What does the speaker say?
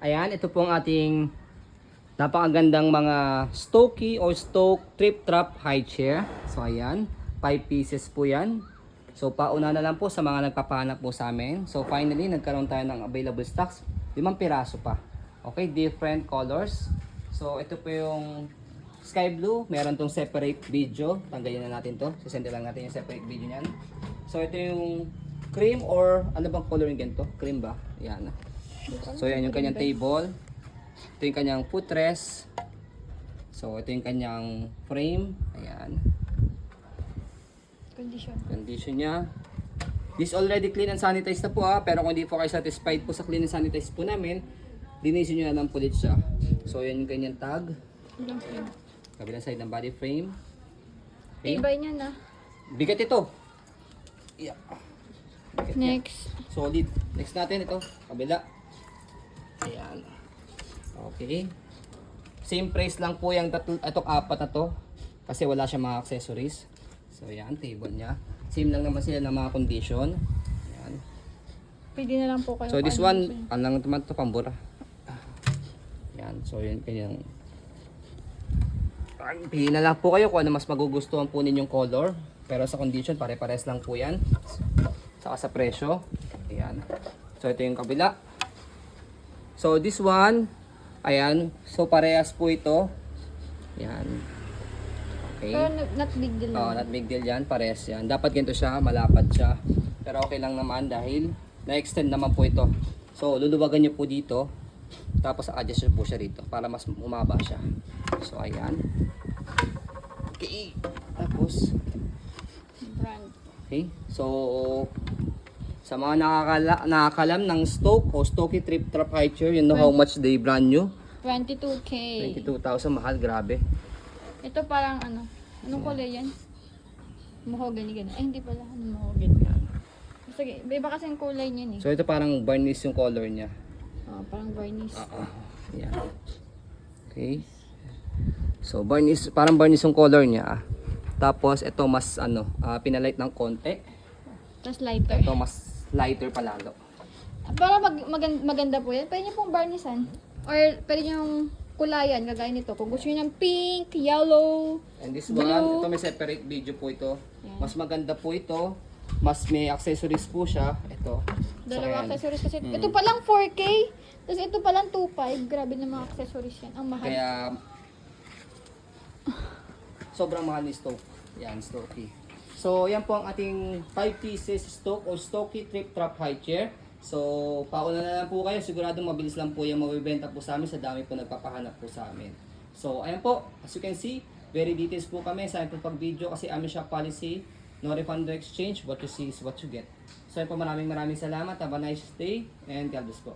Ayan, ito po ang ating napakagandang mga Stokey or Stoke Trip Trap High Chair. So ayan, 5 pieces po yan. So pauna na lang po sa mga nagpapahanap po sa amin. So finally, nagkaroon tayo ng available stocks. 5 piraso pa. Okay, different colors. So ito po yung sky blue. Meron tong separate video. Tanggalin na natin to. Sisend lang natin yung separate video niyan. So ito yung cream or ano bang color yung ganito? Cream ba? Yan. So yan yung kanyang table. Ito yung kanyang footrest. So ito yung kanyang frame. Ayan. Condition niya. This already clean and sanitized na po pero kung hindi po kayo satisfied po sa clean and sanitized po namin, linisin nyo na ng pulit siya. So yan yung kanyang tag. Kabilang side ng body frame. Okay. Tibay niya na. Bigat ito. Yeah. Bigat Next. niya. Solid. Next natin ito. Kabila. Ayan. Okay. Same price lang po yung itong apat na to. Kasi wala siya mga accessories. So yan, table niya. Same lang naman sila ng mga condition. Ayan. Pwede na lang po kayo. So this one, ano lang naman ito, pambura. Yan, so yun, kanyang pili na lang po kayo kung ano mas magugustuhan po ninyong color. Pero sa condition, pare-pares lang po yan. Saka sa presyo. Ayan. So ito yung kabila. So this one, ayan. So parehas po ito. Ayan. Okay. Pero not big deal. Oo, not big deal yan. Parehas yan. Dapat ganito siya, malapad siya. Pero okay lang naman dahil na-extend naman po ito. So luluwagan nyo po dito. Tapos adjust nyo po siya rito para mas umaba siya. So ayan. Okay. Tapos Brand. okay. So sa mga nakakalam ng Stoke o Stokey Trip Trap High Chair, you know how much they brand new? 22K. 22,000, mahal, grabe. Ito parang ano? Anong kulay yan? Mahogany ganun. Ay, hindi pala. Ano mahogany? Sige, iba kasi yung kulay niyan eh. So ito parang varnish yung color niya. Oh, parang varnish. Yan. Okay. So varnish, parang varnish yung color niya. Tapos ito mas ano, pinalight ng konti. Tapos lighter. Ito mas lighter pa lalo. Para maganda po yan. Pwede niyo pong varnishan. Or pwede niyo yung kulayan, kagaya nito. Kung gusto niyo ng pink, yellow, And this blue. one, ito may separate video po ito. Yan. Mas maganda po ito. Mas may accessories po siya. Ito. Dalawa So, accessories kasi. Ito pa lang 4K. Tapos ito pa lang 2.5. Grabe na mga accessories yan. Ang mahal. Kaya sobrang mahal ni Stoke. Yan, Stokey. So, yan po ang ating 5 pieces Stoke o Stokey Trip Trap High Chair. So, pauna na lang po kayo. Siguradong mabilis lang po yung mabibenta po sa amin sa dami po nagpapahanap po sa amin. So, ayan po. As you can see, very details po kami sa ating pag-video kasi amin siya policy. No refund, no exchange. What you see is what you get. So, ayan po, maraming salamat. Have a nice day and God bless po.